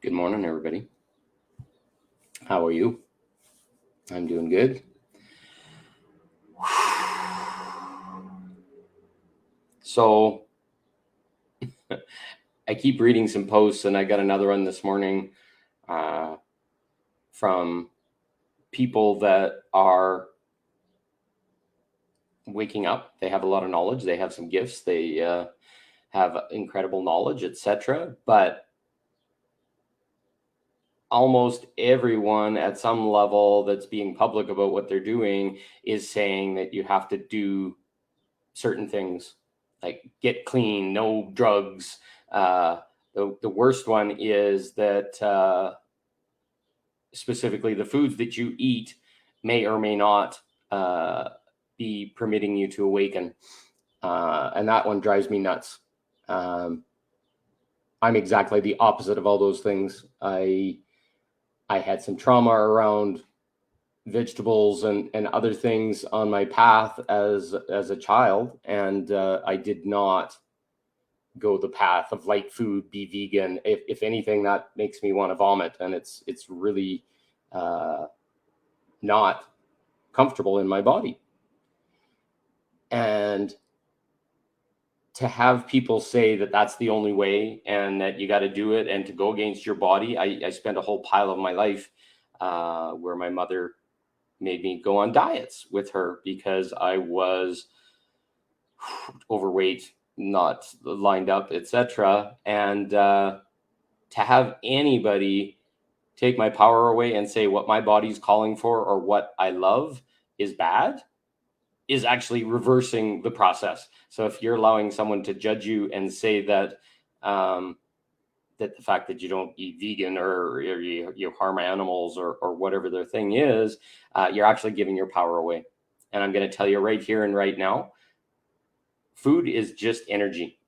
Good morning, everybody. How are you? I'm doing good. So, I keep reading some posts, and I got another one this morning uh, from people that are waking up. They have a lot of knowledge, they have some gifts, they have incredible knowledge, etc. But almost everyone at some level that's being public about what they're doing is saying that you have to do certain things like get clean, no drugs. The worst one is that specifically the foods that you eat may or may not be permitting you to awaken. And that one drives me nuts. I'm exactly the opposite of all those things. I had some trauma around vegetables and other things on my path as a child, and I did not go the path of light food, be vegan. If anything, that makes me want to vomit, and it's really not comfortable in my body. And to have people say that that's the only way and that you got to do it and to go against your body. I spent a whole pile of my life where my mother made me go on diets with her because I was overweight, not lined up, etc. And to have anybody take my power away and say what my body's calling for or what I love is bad is actually reversing the process. So if you're allowing someone to judge you and say that that the fact that you don't eat vegan or you harm animals or whatever their thing is, you're actually giving your power away. And I'm going to tell you right here and right now, food is just energy.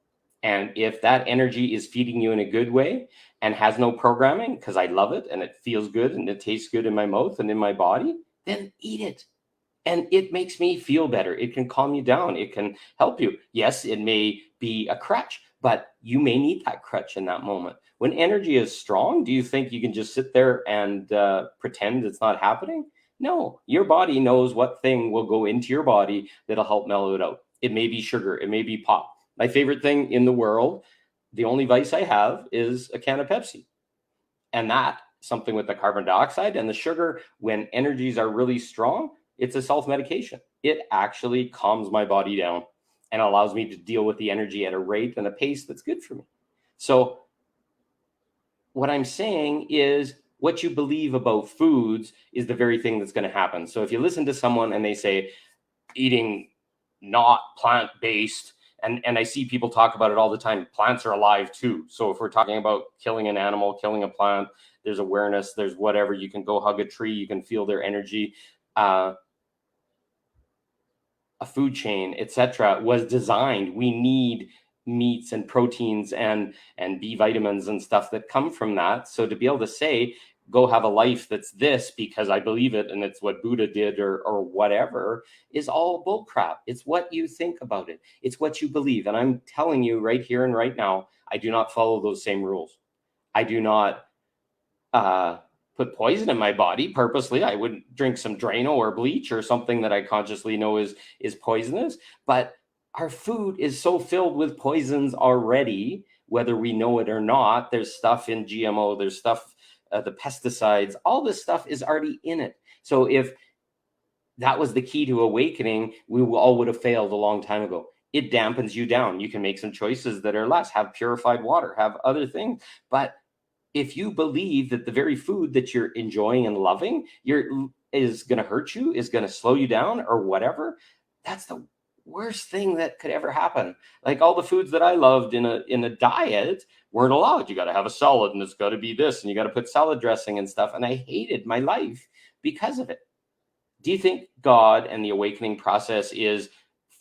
And if that energy is feeding you in a good way and has no programming, because I love it and it feels good and it tastes good in my mouth and in my body, then eat it. And it makes me feel better. It can calm you down. It can help you. Yes, it may be a crutch, but you may need that crutch in that moment. When energy is strong, do you think you can just sit there and pretend it's not happening? No, your body knows what thing will go into your body that'll help mellow it out. It may be sugar. It may be pop. My favorite thing in the world, the only vice I have is a can of Pepsi. And that, something with the carbon dioxide and the sugar, when energies are really strong, it's a self-medication. It actually calms my body down and allows me to deal with the energy at a rate and a pace that's good for me. So what I'm saying is what you believe about foods is the very thing that's going to happen. So if you listen to someone and they say eating not plant-based, and I see people talk about it all the time, plants are alive too. So if we're talking about killing an animal, killing a plant, there's awareness, there's whatever. You can go hug a tree, you can feel their energy. A food chain, etc., was designed. We need meats and proteins and B vitamins and stuff that come from that. So to be able to say, go have a life that's this because I believe it and it's what Buddha did or whatever is all bull crap. It's what you think about it. It's what you believe. And I'm telling you right here and right now, I do not follow those same rules. I do not put poison in my body purposely. I wouldn't drink some Drano or bleach or something that I consciously know is poisonous. But our food is so filled with poisons already, whether we know it or not. There's stuff in GMO, there's stuff, the pesticides, all this stuff is already in it. So if that was the key to awakening, we all would have failed a long time ago. It dampens you down. You can make some choices that are less, have purified water, have other things. But if you believe that the very food that you're enjoying and loving is going to hurt you, is going to slow you down or whatever, that's the worst thing that could ever happen. Like all the foods that I loved in a diet weren't allowed. You got to have a salad and it's got to be this and you got to put salad dressing and stuff. And I hated my life because of it. Do you think God and the awakening process is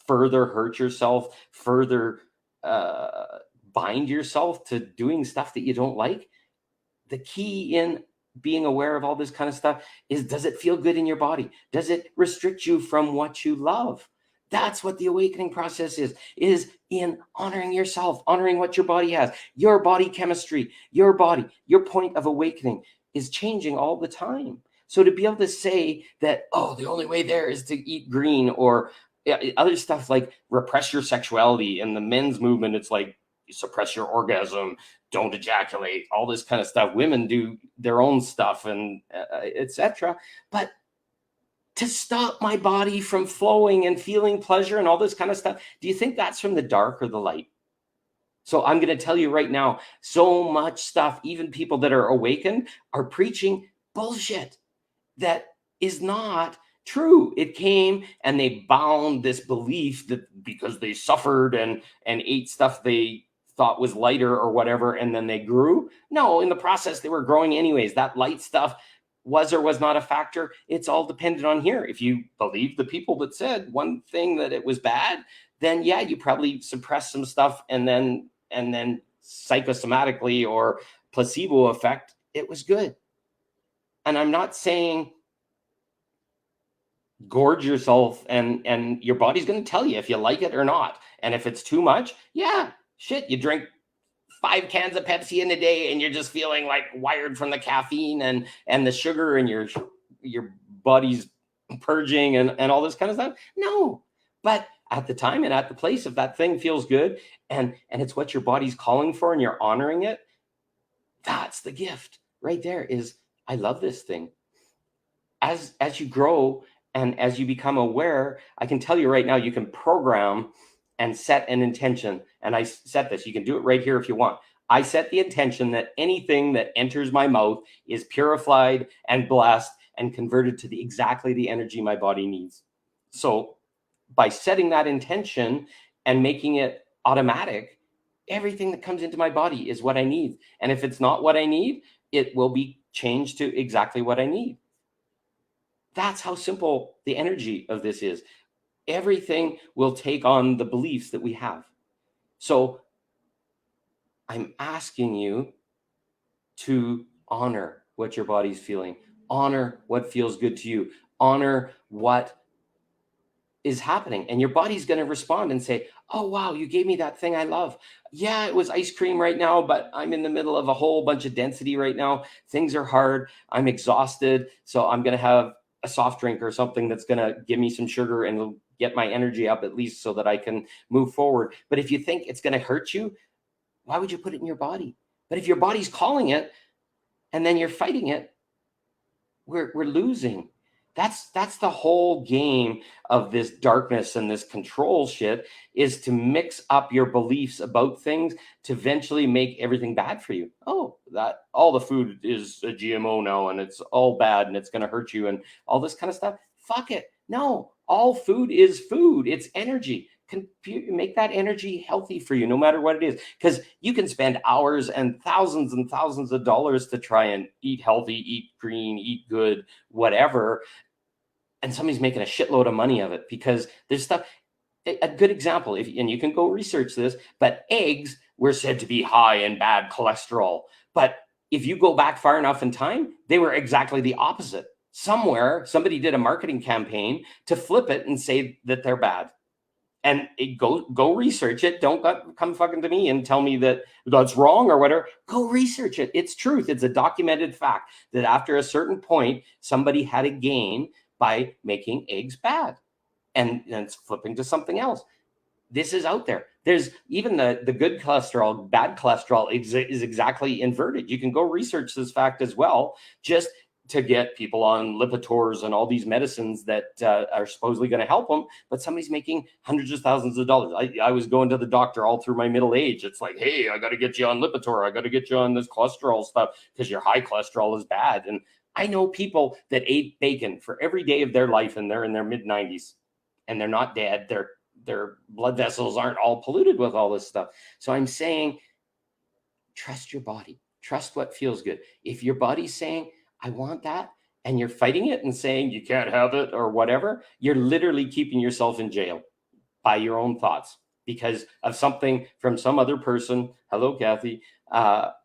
further hurt yourself, further bind yourself to doing stuff that you don't like? The key in being aware of all this kind of stuff is, does it feel good in your body? Does it restrict you from what you love? That's what the awakening process is in honoring yourself, honoring what your body has, your body chemistry, your body, your point of awakening is changing all the time. So to be able to say that, oh, the only way there is to eat green, or other stuff like repress your sexuality, and the men's movement, it's like suppress your orgasm, don't ejaculate, all this kind of stuff. Women do their own stuff, and etc. But to stop my body from flowing and feeling pleasure and all this kind of stuff, do you think that's from the dark or the light? So I'm going to tell you right now, so much stuff, even people that are awakened are preaching bullshit that is not true. It came and they bound this belief that because they suffered and ate stuff they thought was lighter or whatever, and then they grew. No, in the process, they were growing anyways. That light stuff was or was not a factor. It's all dependent on here. If you believe the people that said one thing that it was bad, then yeah, you probably suppress some stuff, and then psychosomatically or placebo effect, it was good. And I'm not saying gorge yourself, and your body's going to tell you if you like it or not. And if it's too much, yeah, shit, you drink 5 cans of Pepsi in a day and you're just feeling like wired from the caffeine and the sugar, and your body's purging and all this kind of stuff. No, but at the time and at the place, if that thing feels good and it's what your body's calling for and you're honoring it, that's the gift right there. Is I love this thing. As you grow and as you become aware, I can tell you right now, you can program and set an intention. And I set this, you can do it right here if you want. I set the intention that anything that enters my mouth is purified and blessed and converted to exactly the energy my body needs. So by setting that intention and making it automatic, everything that comes into my body is what I need. And if it's not what I need, it will be changed to exactly what I need. That's how simple the energy of this is. Everything will take on the beliefs that we have. So I'm asking you to honor what your body's feeling, honor what feels good to you, honor what is happening, and your body's going to respond and say, oh wow, you gave me that thing I love. Yeah, it was ice cream right now, but I'm in the middle of a whole bunch of density right now. Things are hard, I'm exhausted, so I'm going to have a soft drink or something that's going to give me some sugar and get my energy up, at least so that I can move forward. But if you think it's going to hurt you, why would you put it in your body? But if your body's calling it and then you're fighting it, we're losing. That's the whole game of this darkness and this control shit, is to mix up your beliefs about things to eventually make everything bad for you. Oh, that all the food is a GMO now and it's all bad and it's going to hurt you and all this kind of stuff. Fuck it. No, all food is food. It's energy. Make that energy healthy for you, no matter what it is, because you can spend hours and thousands of dollars to try and eat healthy, eat green, eat good, whatever, and somebody's making a shitload of money of it because there's stuff. A good example, and you can go research this, but eggs were said to be high in bad cholesterol. But if you go back far enough in time, they were exactly the opposite. Somewhere, somebody did a marketing campaign to flip it and say that they're bad. And go research it. Don't come fucking to me and tell me that that's wrong or whatever. Go research it. It's truth. It's a documented fact that after a certain point, somebody had a gain by making eggs bad, and it's flipping to something else. This is out there. There's even the good cholesterol, bad cholesterol is exactly inverted. You can go research this fact as well, just to get people on Lipitors and all these medicines that are supposedly going to help them, but somebody's making hundreds of thousands of dollars. I was going to the doctor all through my middle age. It's like, hey, I got to get you on Lipitor. I got to get you on this cholesterol stuff because your high cholesterol is bad. And I know people that ate bacon for every day of their life, and they're in their mid-90s, and they're not dead. Their blood vessels aren't all polluted with all this stuff. So I'm saying, trust your body. Trust what feels good. If your body's saying, I want that, and you're fighting it and saying you can't have it or whatever, you're literally keeping yourself in jail by your own thoughts because of something from some other person, hello, Kathy,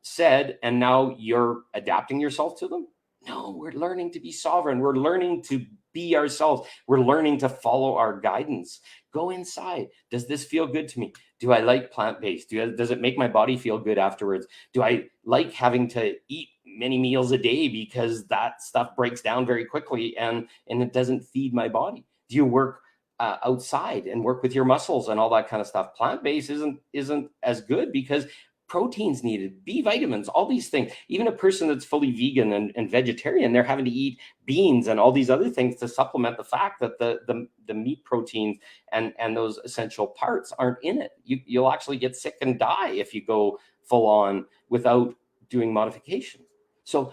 said, and now you're adapting yourself to them. No, we're learning to be sovereign. We're learning to be ourselves. We're learning to follow our guidance. Go inside. Does this feel good to me? Do I like plant-based? Does it make my body feel good afterwards? Do I like having to eat many meals a day because that stuff breaks down very quickly and it doesn't feed my body? Do you work outside and work with your muscles and all that kind of stuff? Plant-based isn't as good because proteins needed, B vitamins, all these things. Even a person that's fully vegan and vegetarian, they're having to eat beans and all these other things to supplement the fact that the meat proteins and those essential parts aren't in it. You'll actually get sick and die if you go full on without doing modification. So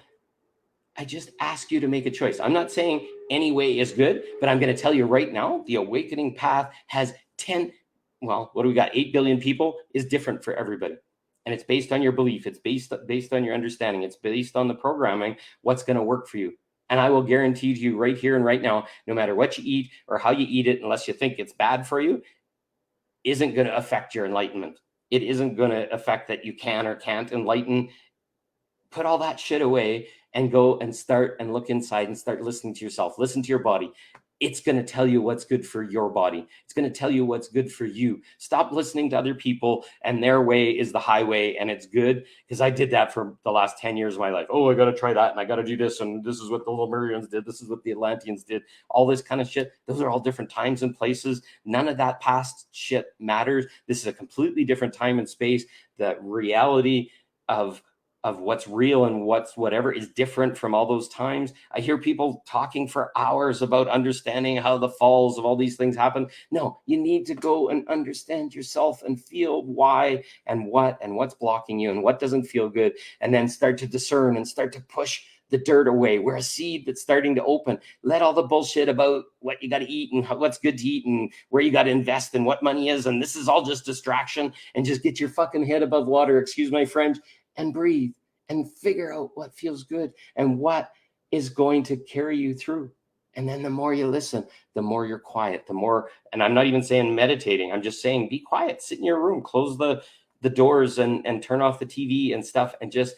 I just ask you to make a choice. I'm not saying any way is good, but I'm going to tell you right now, the awakening path has 10, well, what do we got? 8 billion people is different for everybody. And it's based on your belief. It's based on your understanding. It's based on the programming, what's going to work for you. And I will guarantee to you right here and right now, no matter what you eat or how you eat it, unless you think it's bad for you, isn't going to affect your enlightenment. It isn't going to affect that you can or can't enlighten. Put all that shit away and go and start and look inside and start listening to yourself. Listen to your body. It's going to tell you what's good for your body. It's going to tell you what's good for you. Stop listening to other people and their way is the highway and it's good. Because I did that for the last 10 years of my life. Oh, I got to try that and I got to do this. And this is what the Lemurians did. This is what the Atlanteans did. All this kind of shit. Those are all different times and places. None of that past shit matters. This is a completely different time and space. The reality of what's real and what's whatever is different from all those times. I hear people talking for hours about understanding how the falls of all these things happen. No, you need to go and understand yourself and feel why and what's blocking you and what doesn't feel good, and then start to discern and start to push the dirt away. We're a seed that's starting to open. Let all the bullshit about what you got to eat and what's good to eat and where you got to invest and what money is, and this is all just distraction, and just get your fucking head above water, excuse my French, and breathe and figure out what feels good and what is going to carry you through. And then the more you listen, the more you're quiet, the more, and I'm not even saying meditating, I'm just saying be quiet, sit in your room, close the doors and turn off the TV and stuff and just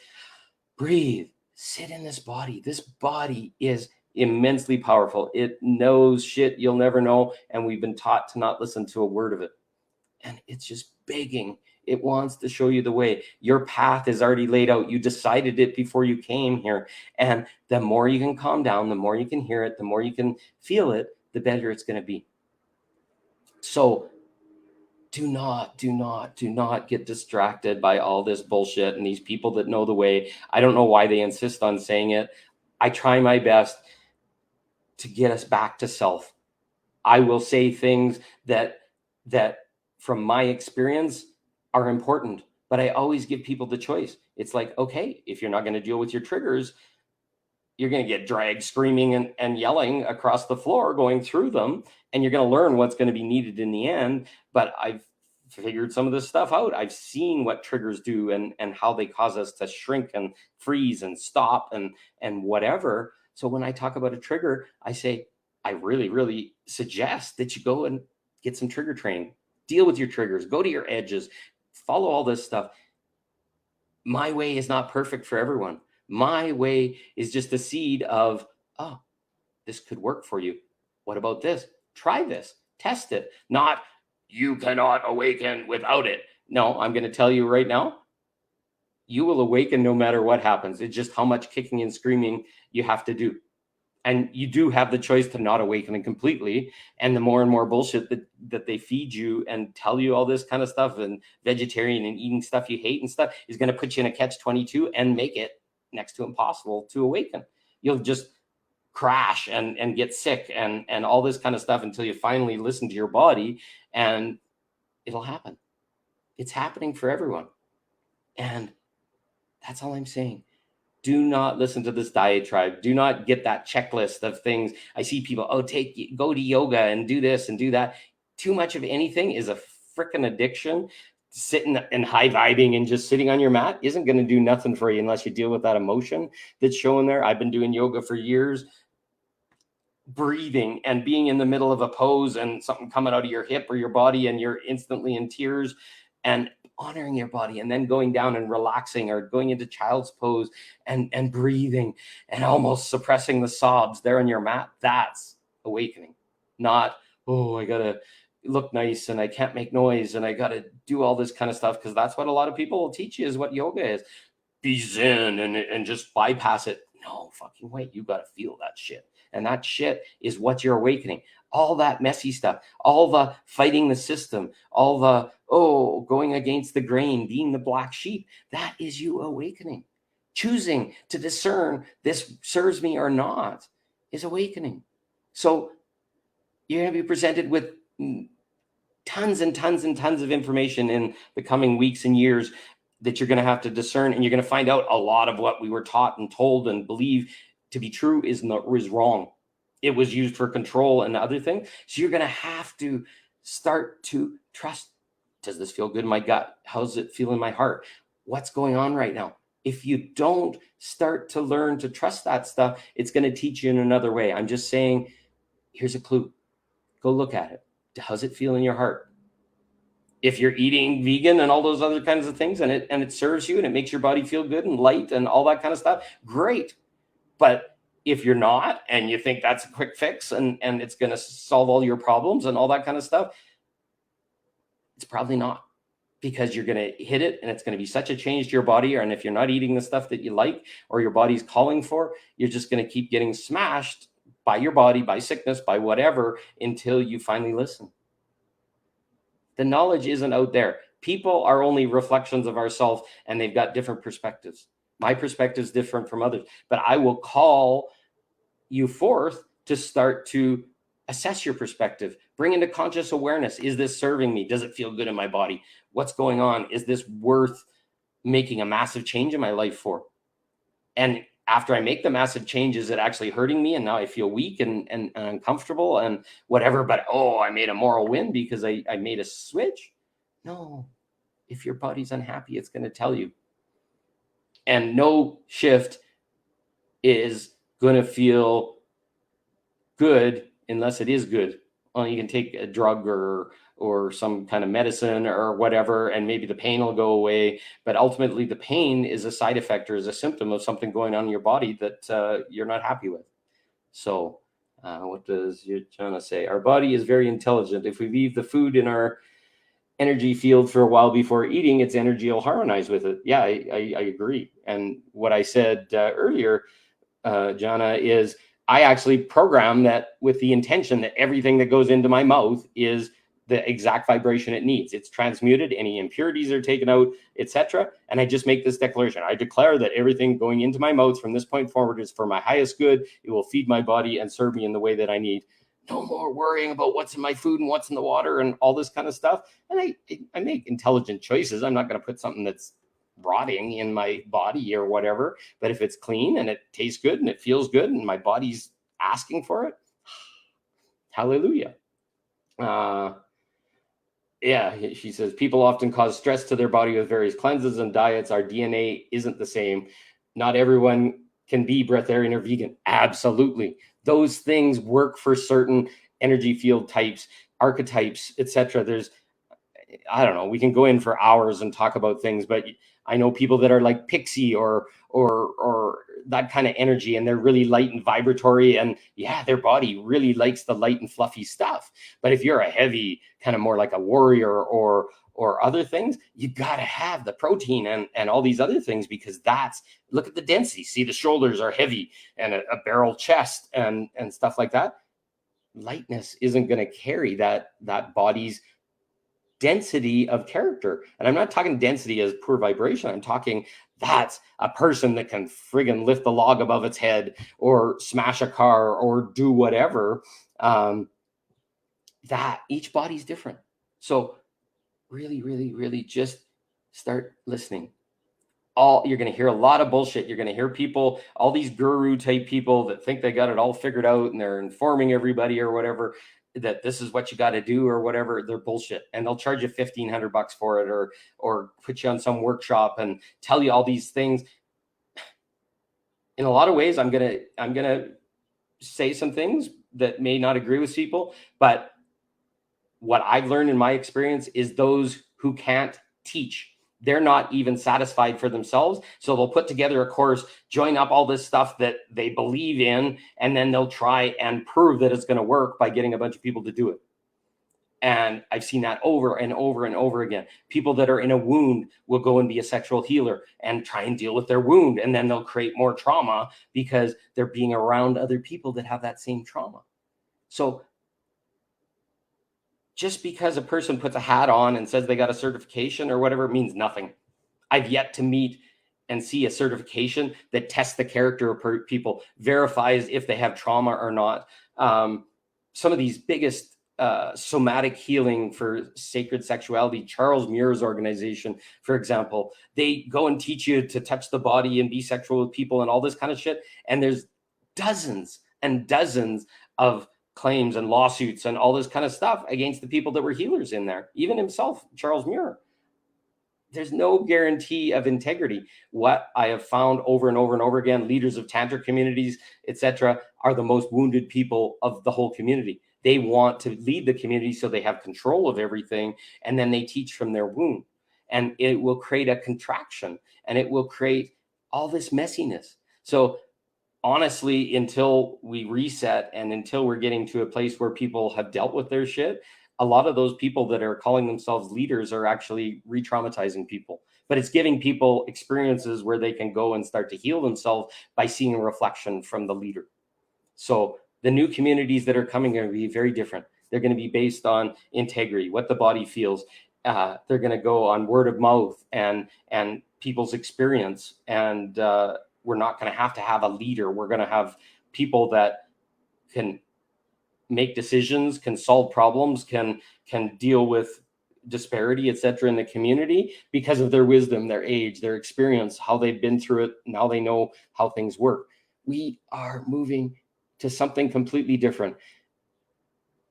breathe, sit in this body. This body is immensely powerful. It knows shit you'll never know. And we've been taught to not listen to a word of it. And it's just begging. It wants to show you the way. Your path is already laid out. You decided it before you came here. And the more you can calm down, the more you can hear it, the more you can feel it, the better it's going to be. So do not get distracted by all this bullshit and these people that know the way. I don't know why they insist on saying it. I try my best to get us back to self. I will say things that from my experience are important, but I always give people the choice. It's like, okay, if you're not going to deal with your triggers, you're going to get dragged screaming and yelling across the floor, going through them, and you're going to learn what's going to be needed in the end. But I've figured some of this stuff out. I've seen what triggers do and how they cause us to shrink and freeze and stop and whatever. So when I talk about a trigger, I say, I really, really suggest that you go and get some trigger training, deal with your triggers, go to your edges, follow all this stuff. My way is not perfect for everyone. My way is just a seed of, oh, this could work for you. What about this? Try this, test it. Not, you cannot awaken without it. No, I'm going to tell you right now, you will awaken no matter what happens. It's just how much kicking and screaming you have to do. And you do have the choice to not awaken completely. And the more and more bullshit that they feed you and tell you all this kind of stuff and vegetarian and eating stuff you hate and stuff is going to put you in a catch-22 and make it next to impossible to awaken. You'll just crash and get sick and all this kind of stuff until you finally listen to your body, and it'll happen. It's happening for everyone. And that's all I'm saying. Do not listen to this diatribe. Do not get that checklist of things. I see people, go to yoga and do this and do that. Too much of anything is a freaking addiction. Sitting and high vibing and just sitting on your mat isn't going to do nothing for you unless you deal with that emotion that's showing there. I've been doing yoga for years. Breathing and being in the middle of a pose and something coming out of your hip or your body and you're instantly in tears, and honoring your body, and then going down and relaxing or going into child's pose and breathing and almost suppressing the sobs there on your mat. That's awakening. Not, oh, I gotta look nice and I can't make noise and I got to do all this kind of stuff, because that's what a lot of people will teach you is what yoga is. Be zen and just bypass it. No fucking way. You got to feel that shit. And that shit is what you're awakening. All that messy stuff, all the fighting the system, all the, going against the grain, being the black sheep, that is you awakening. Choosing to discern this serves me or not is awakening. So you're going to be presented with tons and tons and tons of information in the coming weeks and years that you're going to have to discern, and you're going to find out a lot of what we were taught and told and believe to be true is wrong. It was used for control and other things. So you're going to have to start to trust. Does this feel good in my gut? How's it feel in my heart? What's going on right now? If you don't start to learn to trust that stuff, it's going to teach you in another way. I'm just saying, here's a clue. Go look at it. How's it feel in your heart? If you're eating vegan and all those other kinds of things, and it serves you and it makes your body feel good and light and all that kind of stuff, great. But if you're not, and you think that's a quick fix and it's going to solve all your problems and all that kind of stuff, it's probably not, because you're going to hit it and it's going to be such a change to your body. And if you're not eating the stuff that you like or your body's calling for, you're just going to keep getting smashed by your body, by sickness, by whatever, until you finally listen. The knowledge isn't out there. People are only reflections of ourselves, and they've got different perspectives. My perspective is different from others, but I will call you forth to start to assess your perspective. Bring into conscious awareness. Is this serving me? Does it feel good in my body? What's going on? Is this worth making a massive change in my life for? And after I make the massive change, is it actually hurting me? And now I feel weak and uncomfortable and whatever, but I made a moral win because I made a switch. No, if your body's unhappy, it's going to tell you. And no shift is going to feel good unless it is good. Well, you can take a drug or some kind of medicine or whatever, and maybe the pain will go away. But ultimately, the pain is a side effect or is a symptom of something going on in your body that you're not happy with. So what does Jana say? Our body is very intelligent. If we leave the food in our energy field for a while before eating, its energy will harmonize with it. Yeah, I agree. And what I said earlier, Jana, is I actually program that with the intention that everything that goes into my mouth is the exact vibration it needs. It's transmuted, any impurities are taken out, etc. And I just make this declaration. I declare that everything going into my mouth from this point forward is for my highest good. It will feed my body and serve me in the way that I need. No more worrying about what's in my food and what's in the water and all this kind of stuff. And I make intelligent choices. I'm not going to put something that's rotting in my body or whatever, but if it's clean and it tastes good and it feels good and my body's asking for it, hallelujah. Yeah, she says, people often cause stress to their body with various cleanses and diets. Our DNA isn't the same. Not everyone can be breatharian or vegan. Absolutely. Those things work for certain energy field types, archetypes, etc. There's, I don't know, we can go in for hours and talk about things, but I know people that are like pixie or that kind of energy, and they're really light and vibratory, and yeah, their body really likes the light and fluffy stuff. But if you're a heavy, kind of more like a warrior or other things, you got to have the protein and all these other things, because look at the density. See, the shoulders are heavy and a barrel chest and stuff like that. Lightness isn't going to carry that body's density of character. And I'm not talking density as poor vibration. I'm talking that's a person that can friggin' lift the log above its head or smash a car or do whatever. That each body's different. So really, really, really just start listening. You're going to hear a lot of bullshit. You're going to hear people, all these guru type people that think they got it all figured out and they're informing everybody or whatever, that this is what you got to do or whatever. They're bullshit, and they'll charge you $1,500 for it or put you on some workshop and tell you all these things. In a lot of ways, I'm gonna say some things that may not agree with people, but what I've learned in my experience is those who can't teach, they're not even satisfied for themselves. So they'll put together a course, join up all this stuff that they believe in, and then they'll try and prove that it's going to work by getting a bunch of people to do it. And I've seen that over and over and over again. People that are in a wound will go and be a sexual healer and try and deal with their wound. And then they'll create more trauma because they're being around other people that have that same trauma. So just because a person puts a hat on and says they got a certification or whatever, it means nothing. I've yet to meet and see a certification that tests the character of people, verifies if they have trauma or not. Some of these biggest somatic healing for sacred sexuality, Charles Muir's organization, for example, they go and teach you to touch the body and be sexual with people and all this kind of shit. And there's dozens and dozens of claims and lawsuits and all this kind of stuff against the people that were healers in there, even himself, Charles Muir. There's no guarantee of integrity. What I have found over and over and over again, leaders of tantric communities, etc., are the most wounded people of the whole community. They want to lead the community so they have control of everything, and then they teach from their wound. And it will create a contraction, and it will create all this messiness. So honestly, until we reset and until we're getting to a place where people have dealt with their shit, a lot of those people that are calling themselves leaders are actually re-traumatizing people. But it's giving people experiences where they can go and start to heal themselves by seeing a reflection from the leader. So the new communities that are coming are going to be very different. They're going to be based on integrity, what the body feels. They're going to go on word of mouth and people's experience. And we're not going to have a leader. We're going to have people that can make decisions, can solve problems, can deal with disparity, etc., in the community because of their wisdom, their age, their experience, how they've been through it. Now they know how things work. We are moving to something completely different.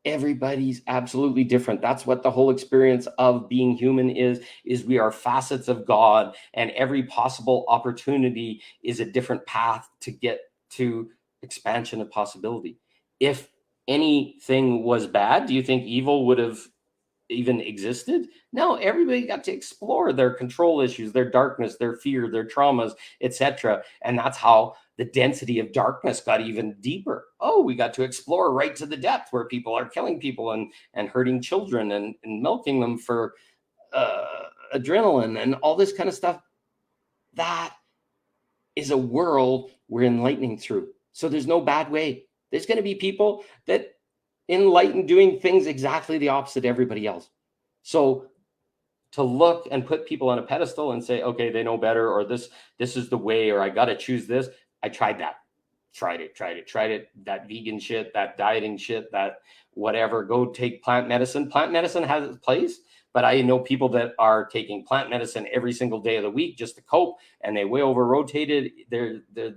Everybody's absolutely different. That's what the whole experience of being human is we are facets of God, and every possible opportunity is a different path to get to expansion of possibility. If anything was bad, do you think evil would have even existed? No, everybody got to explore their control issues, their darkness, their fear, their traumas, etc. And that's how the density of darkness got even deeper. Oh, we got to explore right to the depth where people are killing people and hurting children and milking them for adrenaline and all this kind of stuff. That is a world we're enlightening through. So there's no bad way. There's going to be people that enlighten doing things exactly the opposite of everybody else. So to look and put people on a pedestal and say, okay, they know better, or this is the way, or I got to choose this. I tried that. Tried it. That vegan shit, that dieting shit, that whatever. Go take plant medicine. Plant medicine has its place, but I know people that are taking plant medicine every single day of the week just to cope, and they way over rotated. They're the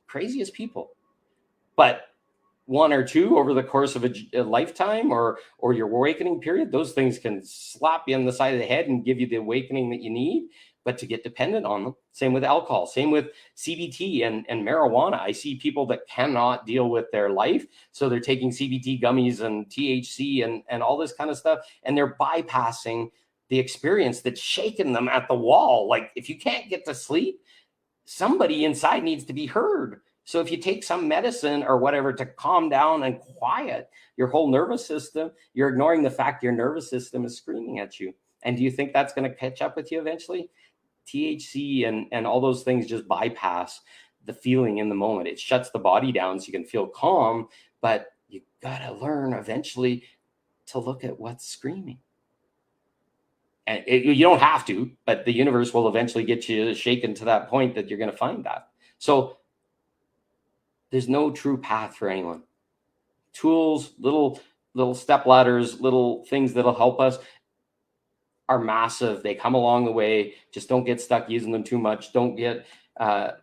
craziest people. But one or two over the course of a lifetime or your awakening period, those things can slap you on the side of the head and give you the awakening that you need. But to get dependent on them, same with alcohol, same with CBT and marijuana. I see people that cannot deal with their life, so they're taking CBT gummies and THC and all this kind of stuff, and they're bypassing the experience that's shaking them at the wall. Like, if you can't get to sleep, somebody inside needs to be heard. So if you take some medicine or whatever to calm down and quiet your whole nervous system, you're ignoring the fact your nervous system is screaming at you. And do you think that's going to catch up with you eventually? THC and all those things just bypass the feeling in the moment. It shuts the body down so you can feel calm, but you got to learn eventually to look at what's screaming. And you don't have to, but the universe will eventually get you shaken to that point that you're going to find that. So there's no true path for anyone. Tools, little step ladders, little things that'll help us are massive. They come along the way. Just don't get stuck using them too much. Don't get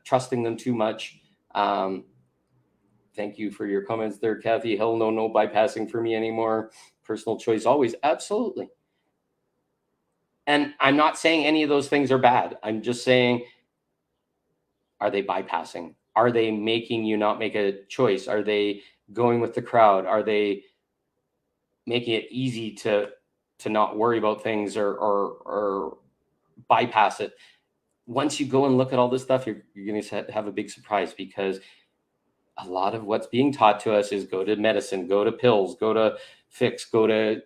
trusting them too much. Thank you for your comments there, Kathy. Hell no bypassing for me anymore. Personal choice always. Absolutely. And I'm not saying any of those things are bad. I'm just saying, are they bypassing? Are they making you not make a choice? Are they going with the crowd? Are they making it easy to not worry about things or bypass it? Once you go and look at all this stuff, you're going to have a big surprise, because a lot of what's being taught to us is go to medicine, go to pills, go to fix, go to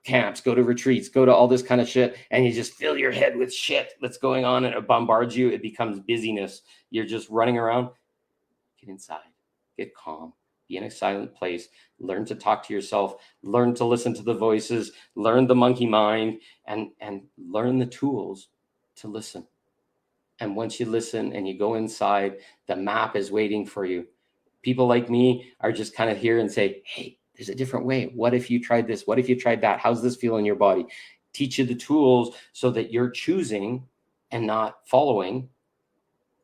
camps, go to retreats, go to all this kind of shit, and you just fill your head with shit that's going on and it bombards you. It becomes busyness. You're just running around. Get inside, get calm, be in a silent place, learn to talk to yourself, learn to listen to the voices, learn the monkey mind, and learn the tools to listen. And once you listen and you go inside, the map is waiting for you. People like me are just kind of here and say, hey, there's a different way. What if you tried this? What if you tried that? How's this feel in your body? Teach you the tools so that you're choosing and not following.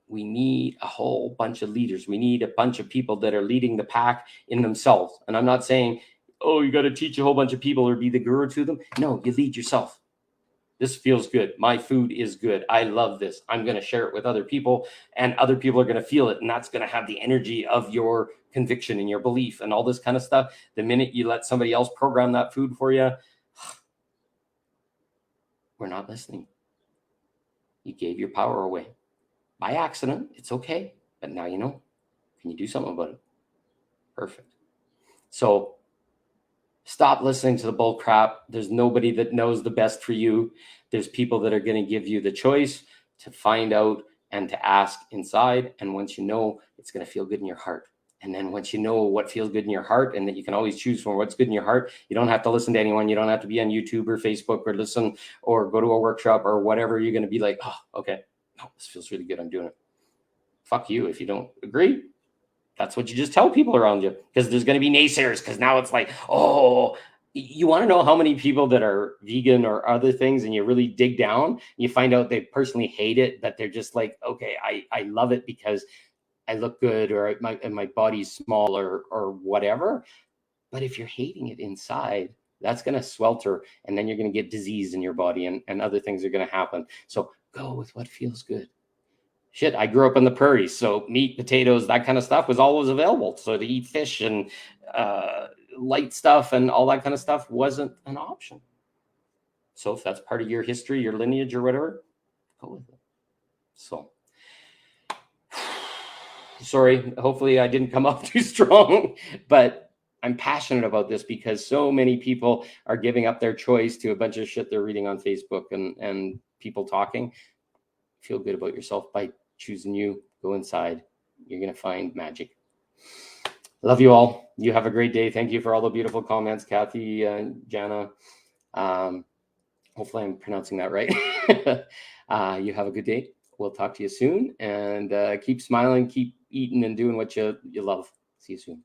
We need a whole bunch of leaders. We need a bunch of people that are leading the pack in themselves. And I'm not saying, oh, you got to teach a whole bunch of people or be the guru to them. No, you lead yourself. This feels good. My food is good. I love this. I'm going to share it with other people, and other people are going to feel it. And that's going to have the energy of your conviction and your belief and all this kind of stuff. The minute you let somebody else program that food for you, we're not listening. You gave your power away by accident. It's okay. But now you know. Can you do something about it? Perfect. So stop listening to the bull crap. There's nobody that knows the best for you. There's people that are going to give you the choice to find out and to ask inside. And once you know, it's going to feel good in your heart. And then once you know what feels good in your heart, and that you can always choose from what's good in your heart, you don't have to listen to anyone. You don't have to be on YouTube or Facebook or listen or go to a workshop or whatever. You're going to be like, oh, okay, no, this feels really good. I'm doing it. Fuck you if you don't agree. That's what you just tell people around you, because there's going to be naysayers. Because now it's like, oh, you want to know how many people that are vegan or other things, and you really dig down, you find out they personally hate it, but they're just like, okay, I love it because I look good, or my body's small, or whatever. But if you're hating it inside, that's going to swelter, and then you're going to get disease in your body, and other things are going to happen. So go with what feels good. Shit, I grew up in the prairies, so meat, potatoes, that kind of stuff was always available. So to eat fish and light stuff and all that kind of stuff wasn't an option. So if that's part of your history, your lineage or whatever, go with it. So sorry, hopefully I didn't come off too strong, but I'm passionate about this because so many people are giving up their choice to a bunch of shit they're reading on Facebook and people talking. Feel good about yourself by choosing you. Go inside. You're going to find magic. Love you all. You have a great day. Thank you for all the beautiful comments, Kathy and Jana. Hopefully I'm pronouncing that right. You have a good day. We'll talk to you soon, and keep smiling, keep eating and doing what you love. See you soon.